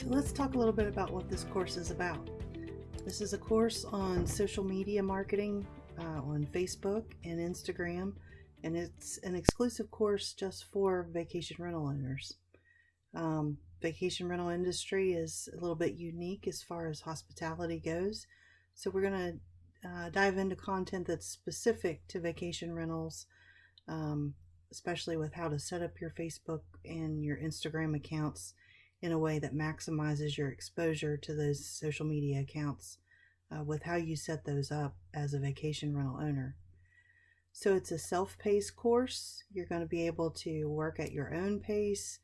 So let's talk a little bit about what this course is about. This is a course on social media marketing on Facebook and Instagram, and it's an exclusive course just for vacation rental owners. Vacation rental industry is a little bit unique as far as hospitality goes, so we're going to dive into content that's specific to vacation rentals, especially with how to set up your Facebook and your Instagram accounts in a way that maximizes your exposure to those social media accounts with how you set those up as a vacation rental owner. So it's a self-paced course. You're going to be able to work at your own pace,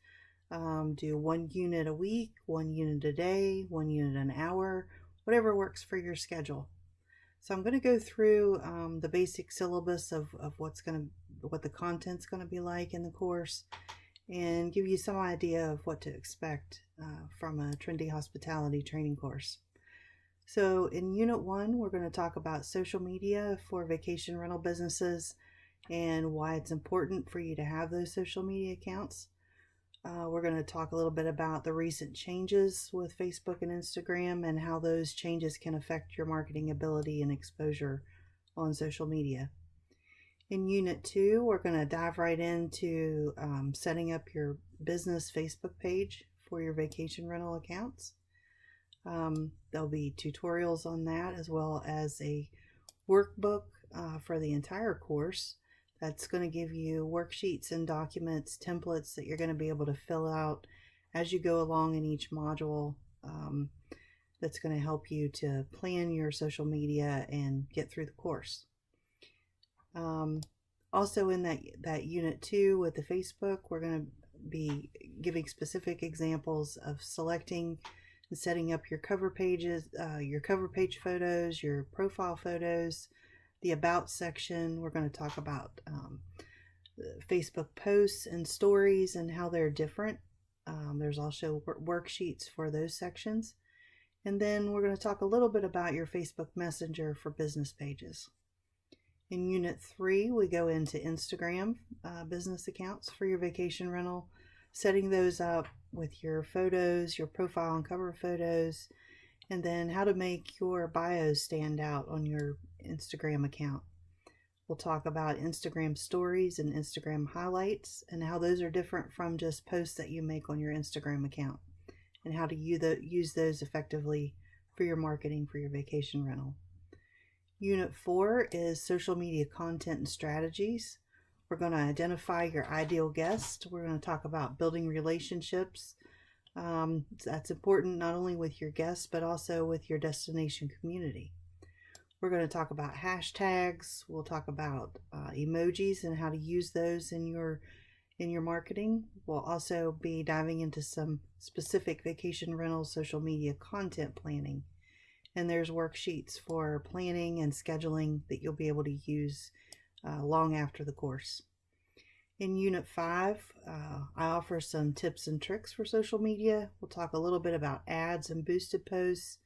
do 1 unit a week, 1 unit a day, 1 unit an hour, whatever works for your schedule. So I'm going to go through the basic syllabus of what the content's going to be like in the course, and give you some idea of what to expect from a trendy hospitality training course. So in Unit 1, we're going to talk about social media for vacation rental businesses and why it's important for you to have those social media accounts. We're going to talk a little bit about the recent changes with Facebook and Instagram and how those changes can affect your marketing ability and exposure on social media. In Unit 2, we're going to dive right into setting up your business Facebook page for your vacation rental accounts. There'll be tutorials on that, as well as a workbook for the entire course that's going to give you worksheets and documents, templates that you're going to be able to fill out as you go along in each module. That's going to help you to plan your social media and get through the course. Also in that Unit 2 with the Facebook, we're going to be giving specific examples of selecting and setting up your cover pages, your cover page photos, your profile photos, the About section. We're going to talk about Facebook posts and stories and how they're different. There's also worksheets for those sections. And then we're going to talk a little bit about your Facebook Messenger for business pages. In Unit 3, we go into Instagram business accounts for your vacation rental, setting those up with your photos, your profile and cover photos, and then how to make your bios stand out on your Instagram account. We'll talk about Instagram stories and Instagram highlights and how those are different from just posts that you make on your Instagram account, and how to use those effectively for your marketing for your vacation rental. Unit 4 is social media content and strategies. We're going to identify your ideal guest. We're going to talk about building relationships. That's important not only with your guests, but also with your destination community. We're going to talk about hashtags. We'll talk about emojis and how to use those in your marketing. We'll also be diving into some specific vacation rental social media content planning. And there's worksheets for planning and scheduling that you'll be able to use long after the course. In Unit 5, I offer some tips and tricks for social media. We'll talk a little bit about ads and boosted posts,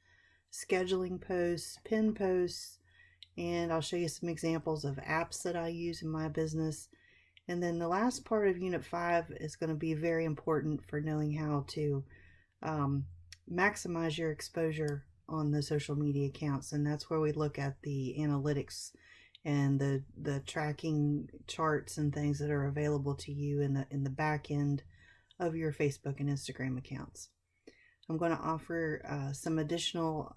scheduling posts, pin posts, and I'll show you some examples of apps that I use in my business. And then the last part of Unit 5 is going to be very important for knowing how to maximize your exposure on the social media accounts, and that's where we look at the analytics and the tracking charts and things that are available to you in the back end of your Facebook and Instagram accounts. I'm going to offer some additional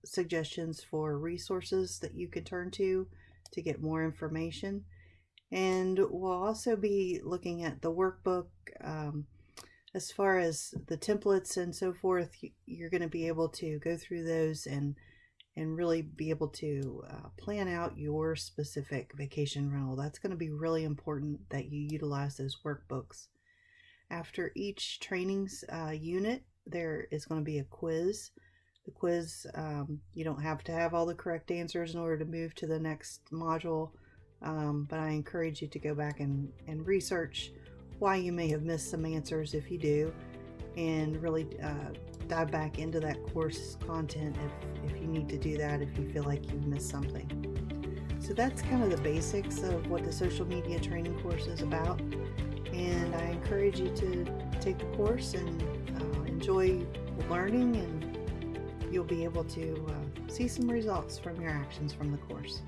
suggestions for resources that you can turn to get more information, and we'll also be looking at the workbook. As far as the templates and so forth, you're going to be able to go through those and really be able to plan out your specific vacation rental. That's going to be really important that you utilize those workbooks. After each trainings unit, there is going to be a quiz. The quiz, you don't have to have all the correct answers in order to move to the next module, but I encourage you to go back and research why you may have missed some answers if you do, and really dive back into that course content if you need to do that, if you feel like you've missed something. So that's kind of the basics of what the social media training course is about, and I encourage you to take the course and enjoy learning, and you'll be able to see some results from your actions from the course.